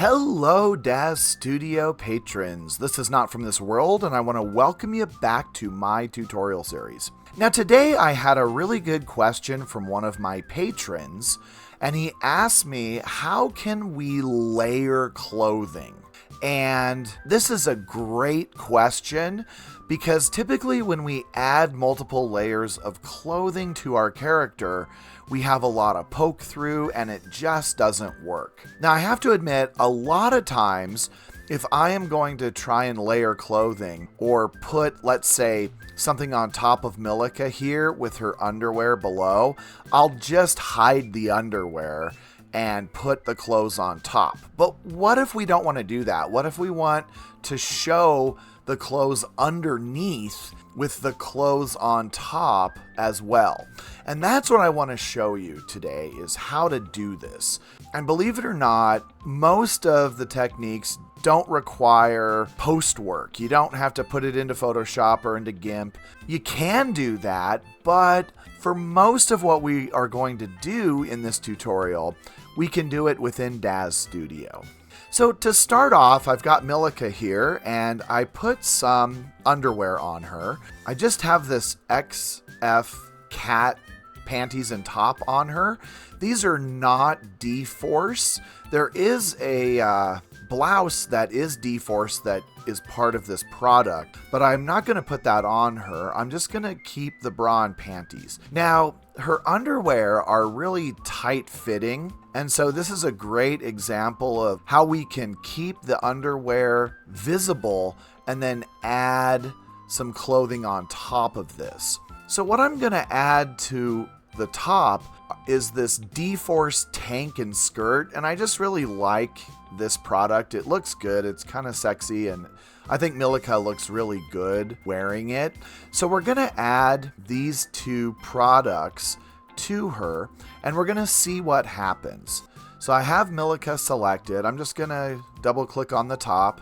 Hello, Daz Studio patrons. This is Not From This World, and I want to welcome you back to my tutorial series. Now, today I had a really good question from one of my patrons, and he asked me, how can we layer clothing? And this is a great question because typically when we add multiple layers of clothing to our character, we have a lot of poke through and it just doesn't work. Now, I have to admit, a lot of times, if I am going to try and layer clothing or put, let's say, something on top of Milica here with her underwear below, I'll just hide the underwear and put the clothes on top. But what if we don't want to do that? What if we want to show the clothes underneath with the clothes on top as well? And that's what I want to show you today, is how to do this. And believe it or not, most of the techniques don't require post work. You don't have to put it into Photoshop or into GIMP. You can do that, but for most of what we are going to do in this tutorial, we can do it within Daz Studio. So to start off, I've got Milica here, and I put some underwear on her. I just have this XF cat panties and top on her. These are not dForce. There is a blouse that is dForce that is part of this product, but I'm not going to put that on her. I'm just going to keep the bra and panties. Now, her underwear are really tight fitting, and so this is a great example of how we can keep the underwear visible and then add some clothing on top of this. So what I'm going to add to the top is this dForce tank and skirt, and I just really like this product. It looks good, it's kind of sexy, and I think Milica looks really good wearing it. So we're going to add these two products to her, and we're going to see what happens. So I have Milica selected. I'm just going to double click on the top.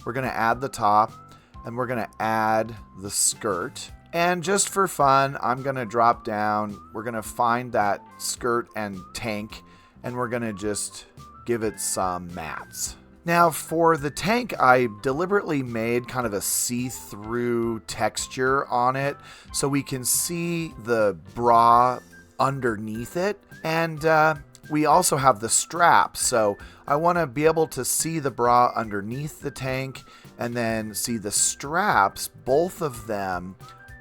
We're going to add the top, and we're going to add the skirt. And just for fun, I'm going to drop down. We're going to find that skirt and tank, and we're going to just give it some mats. Now, for the tank, I deliberately made kind of a see-through texture on it so we can see the bra underneath it. And we also have the strap, so I want to be able to see the bra underneath the tank and then see the straps, both of them,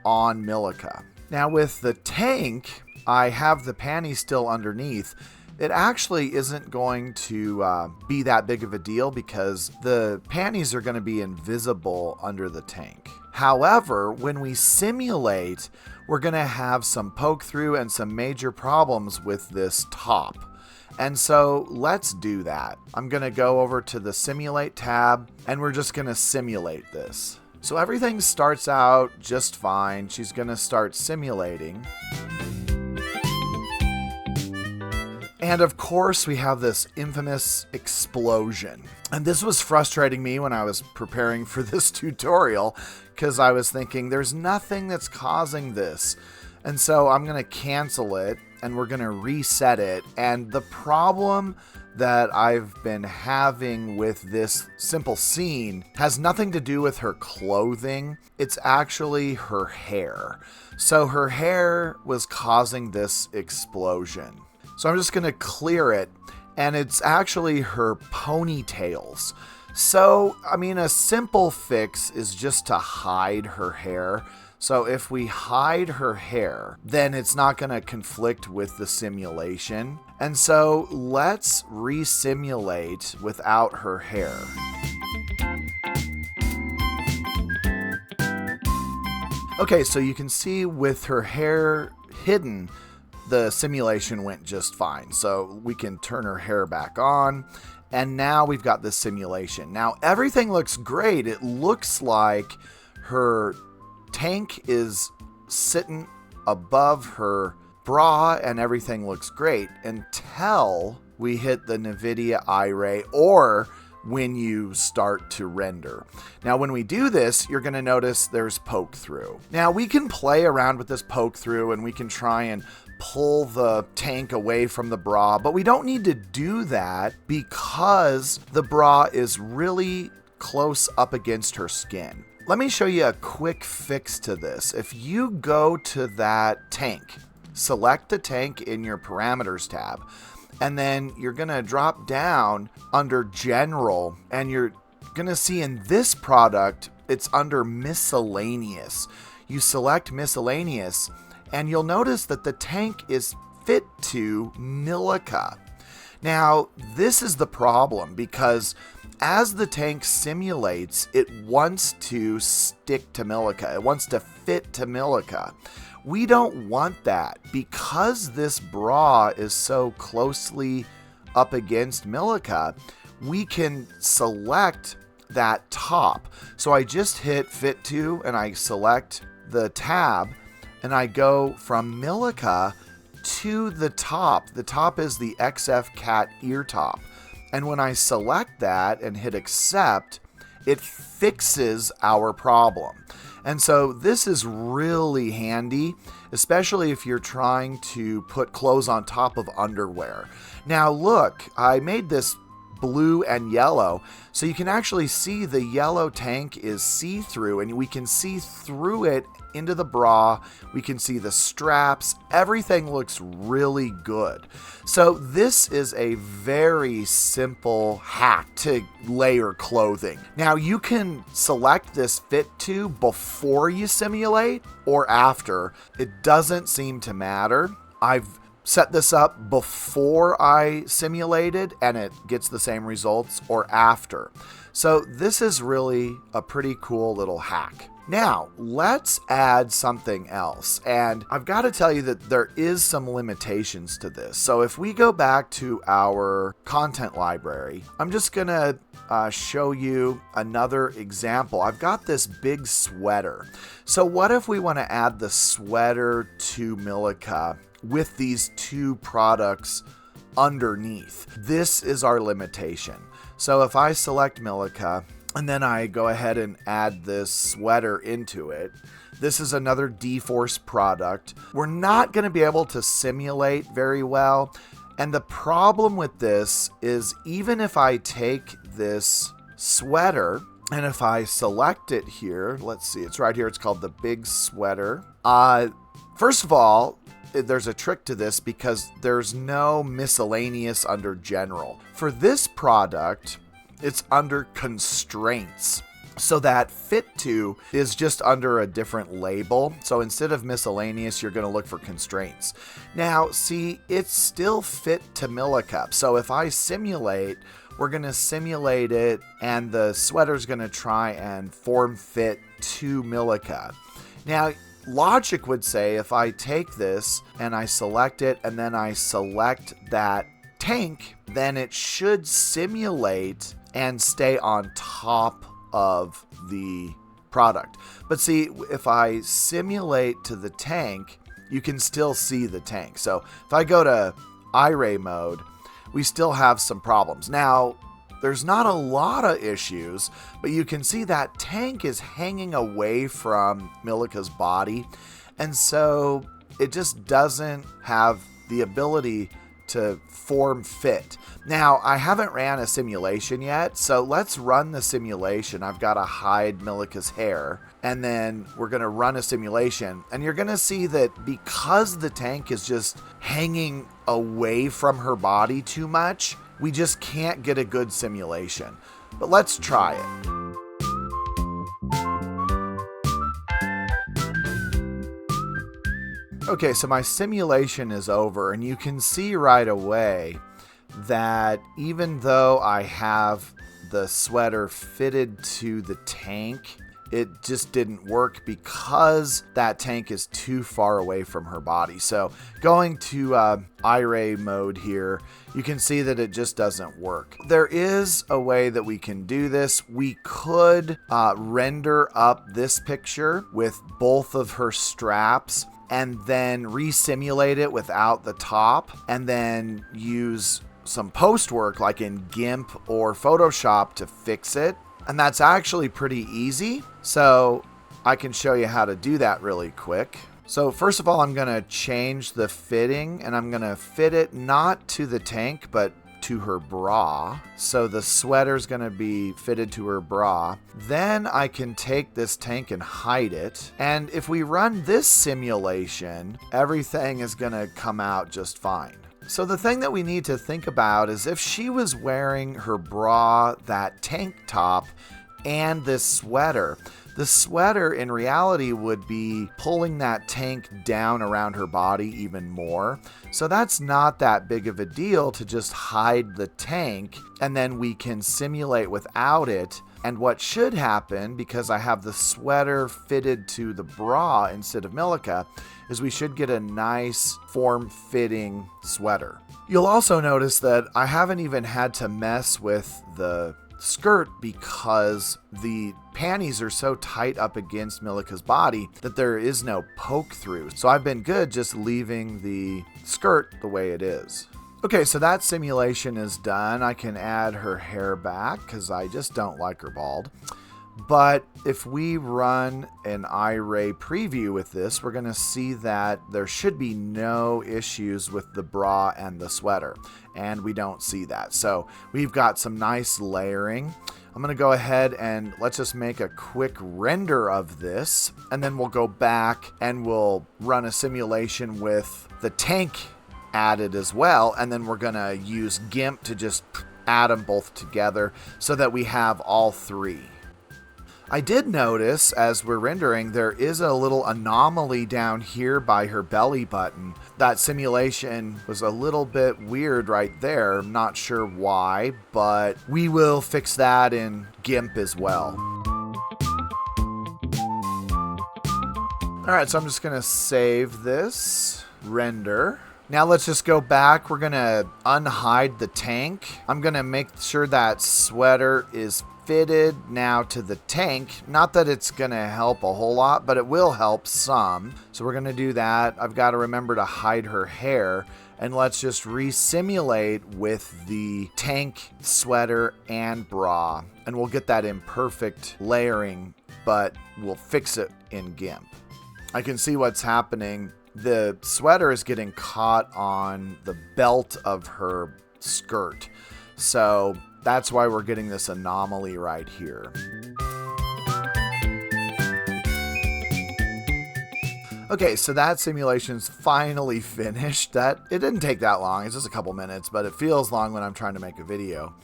on Milica. Now with the tank, I have the panties still underneath. It actually isn't going to be that big of a deal because the panties are going to be invisible under the tank. However, when we simulate, we're going to have some poke through and some major problems with this top. And so let's do that. I'm going to go over to the Simulate tab, and we're just going to simulate this. So everything starts out just fine. She's going to start simulating. And of course, we have this infamous explosion. And this was frustrating me when I was preparing for this tutorial because I was thinking there's nothing that's causing this. And so I'm going to cancel it and we're going to reset it. And the problem that I've been having with this simple scene has nothing to do with her clothing. It's actually her hair. So her hair was causing this explosion. So I'm just going to clear it, and it's actually her ponytails. So, I mean, a simple fix is just to hide her hair. So if we hide her hair, then it's not going to conflict with the simulation. And so let's re-simulate without her hair. Okay, so you can see with her hair hidden, the simulation went just fine. So we can turn her hair back on, and now we've got this simulation. Now everything looks great. It looks like her tank is sitting above her bra and everything looks great until we hit the NVIDIA iRay or when you start to render. Now, when we do this, you're going to notice there's poke through. Now, we can play around with this poke through and we can try and pull the tank away from the bra, but we don't need to do that because the bra is really close up against her skin. Let me show you a quick fix to this. If you go to that tank, select the tank in your parameters tab, and then you're going to drop down under general, and you're going to see in this product, it's under miscellaneous. You select miscellaneous, and you'll notice that the tank is fit to Milica. Now, this is the problem because as the tank simulates, it wants to stick to Milica. It wants to fit to Milica. We don't want that because this bra is so closely up against Milica. We can select that top. So I just hit fit to and I select the tab and I go from Milica to the top. The top is the XF cat ear top. And when I select that and hit accept, it fixes our problem. And so this is really handy, especially if you're trying to put clothes on top of underwear. Now look, I made this blue and yellow, so you can actually see the yellow tank is see-through, and we can see through it into the bra. We can see the straps. Everything looks really good. So this is a very simple hack to layer clothing. Now you can select this fit to before you simulate or after. It doesn't seem to matter. I've set this up before I simulated and it gets the same results, or after. So this is really a pretty cool little hack. Now, let's add something else. And I've got to tell you that there is some limitations to this. So if we go back to our content library, I'm just going to show you another example. I've got this big sweater. So what if we want to add the sweater to Milica with these two products underneath? This is our limitation. So if I select Milica and then I go ahead and add this sweater into it, this is another dForce product. We're not going to be able to simulate very well. And the problem with this is even if I take this sweater and if I select it here, let's see, it's right here. It's called the big sweater. First of all, there's a trick to this because there's no miscellaneous under general. For this product, it's under constraints. So that fit to is just under a different label. So instead of miscellaneous, you're going to look for constraints. Now, see, it's still fit to Milica. So if I simulate, we're going to simulate it and the sweater's going to try and form fit to Milica. Now, logic would say if I take this and I select it and then I select that tank, then it should simulate and stay on top of the product. But see, if I simulate to the tank, you can still see the tank. So if I go to iRay mode, we still have some problems. Now, there's not a lot of issues, but you can see that tank is hanging away from Milica's body. And so it just doesn't have the ability to form fit. Now, I haven't ran a simulation yet, so let's run the simulation. I've got to hide Milica's hair, and then we're going to run a simulation. And you're going to see that because the tank is just hanging away from her body too much, we just can't get a good simulation. But let's try it. Okay, so my simulation is over, and you can see right away that even though I have the sweater fitted to the tank, it just didn't work because that tank is too far away from her body. So going to iRay mode here, you can see that it just doesn't work. There is a way that we can do this. We could render up this picture with both of her straps and then re-simulate it without the top, and then use some post work like in GIMP or Photoshop to fix it. And that's actually pretty easy. So I can show you how to do that really quick. So first of all, I'm going to change the fitting, and I'm going to fit it not to the tank, but to her bra. So the sweater's going to be fitted to her bra. Then I can take this tank and hide it. And if we run this simulation, everything is going to come out just fine. So the thing that we need to think about is if she was wearing her bra, that tank top, and this sweater, the sweater in reality would be pulling that tank down around her body even more. So that's not that big of a deal to just hide the tank, and then we can simulate without it. And what should happen, because I have the sweater fitted to the bra instead of Milica, is we should get a nice form-fitting sweater. You'll also notice that I haven't even had to mess with the skirt because the panties are so tight up against Milica's body that there is no poke through. So I've been good just leaving the skirt the way it is. Okay, so that simulation is done. I can add her hair back because I just don't like her bald. But if we run an iRay preview with this, we're going to see that there should be no issues with the bra and the sweater. And we don't see that. So we've got some nice layering. I'm going to go ahead and let's just make a quick render of this. And then we'll go back and we'll run a simulation with the tank added as well. And then we're going to use GIMP to just add them both together so that we have all three. I did notice as we're rendering, there is a little anomaly down here by her belly button. That simulation was a little bit weird right there. I'm not sure why, but we will fix that in GIMP as well. All right, so I'm just going to save this, render. Now let's just go back. We're going to unhide the tank. I'm going to make sure that sweater is fitted now to the tank. Not that it's going to help a whole lot, but it will help some. So we're going to do that. I've got to remember to hide her hair. And let's just re-simulate with the tank, sweater, and bra. And we'll get that imperfect layering, but we'll fix it in GIMP. I can see what's happening. The sweater is getting caught on the belt of her skirt. So that's why we're getting this anomaly right here. Okay, so that simulation's finally finished. It didn't take that long. It's just a couple minutes, but it feels long when I'm trying to make a video.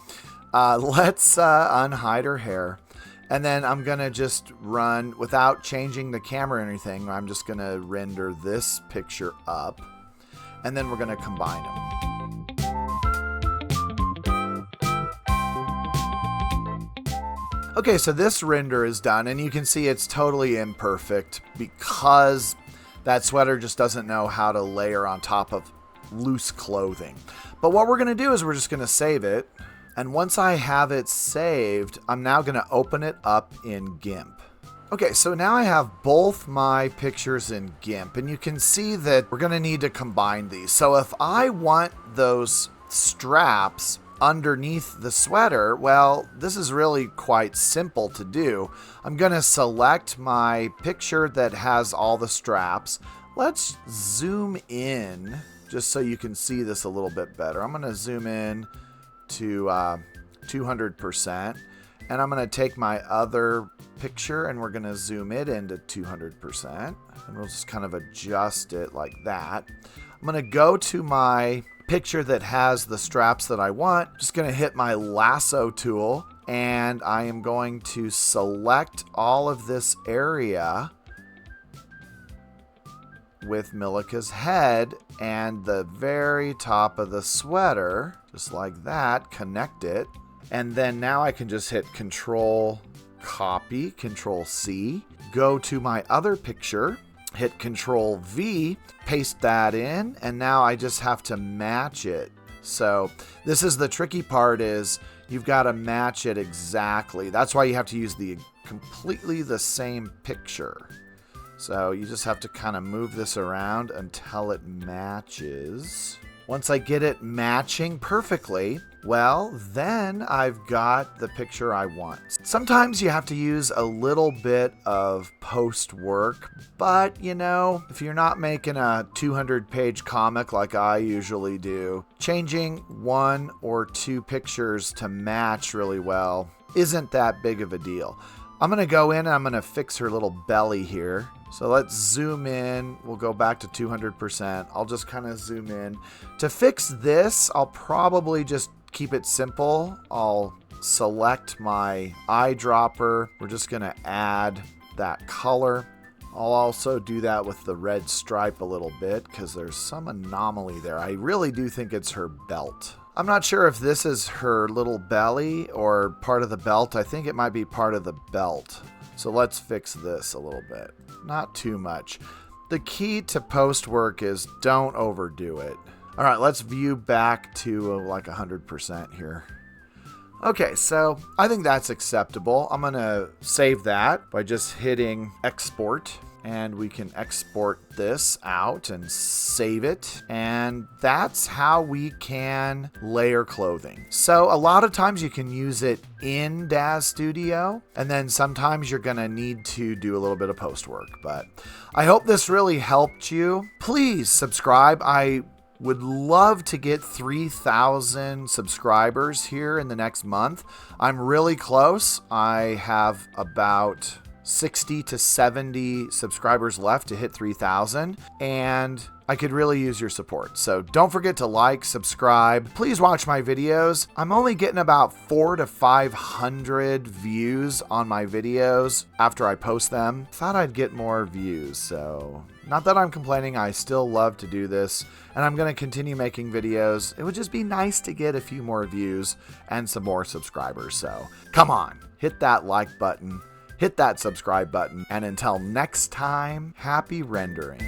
Let's unhide her hair. And then I'm going to just run, without changing the camera or anything, I'm just going to render this picture up. And then we're going to combine them. Okay, so this render is done, and you can see it's totally imperfect because that sweater just doesn't know how to layer on top of loose clothing. But what we're going to do is we're just going to save it. And once I have it saved, I'm now going to open it up in GIMP. Okay, so now I have both my pictures in GIMP, and you can see that we're going to need to combine these. So if I want those straps underneath the sweater, well, this is really quite simple to do. I'm going to select my picture that has all the straps. Let's zoom in just so you can see this a little bit better. I'm going to zoom in to 200%, and I'm going to take my other picture and we're going to zoom it into 200%, and we'll just kind of adjust it like that. I'm going to go to my picture that has the straps that I want. Just going to hit my lasso tool, and I am going to select all of this area with Milica's head and the very top of the sweater, just like that, connect it. And then now I can just hit Control Copy, Control C, go to my other picture, hit Control V, paste that in, and now I just have to match it. So this is the tricky part, is you've got to match it exactly. That's why you have to use completely the same picture. So you just have to kind of move this around until it matches. Once I get it matching perfectly, well, then I've got the picture I want. Sometimes you have to use a little bit of post work, but if you're not making a 200-page comic like I usually do, changing 1 or 2 pictures to match really well isn't that big of a deal. I'm going to go in and I'm going to fix her little belly here. So let's zoom in. We'll go back to 200%. I'll just kind of zoom in. To fix this, I'll probably just keep it simple. I'll select my eyedropper. We're just going to add that color. I'll also do that with the red stripe a little bit because there's some anomaly there. I really do think it's her belt. I'm not sure if this is her little belly or part of the belt. I think it might be part of the belt. So let's fix this a little bit. Not too much. The key to post work is don't overdo it. All right, let's view back to like 100% here. Okay, so I think that's acceptable. I'm going to save that by just hitting export. And we can export this out and save it. And that's how we can layer clothing. So a lot of times you can use it in Daz Studio, and then sometimes you're gonna need to do a little bit of post work. But I hope this really helped you. Please subscribe. I would love to get 3,000 subscribers here in the next month. I'm really close. I have about 60 to 70 subscribers left to hit 3,000, and I could really use your support. So don't forget to like, subscribe. Please watch my videos. I'm only getting about 400 to 500 views on my videos after I post them. Thought I'd get more views, so not that I'm complaining. I still love to do this, and I'm going to continue making videos. It would just be nice to get a few more views and some more subscribers. So come on, hit that like button. Hit that subscribe button, and until next time, happy rendering.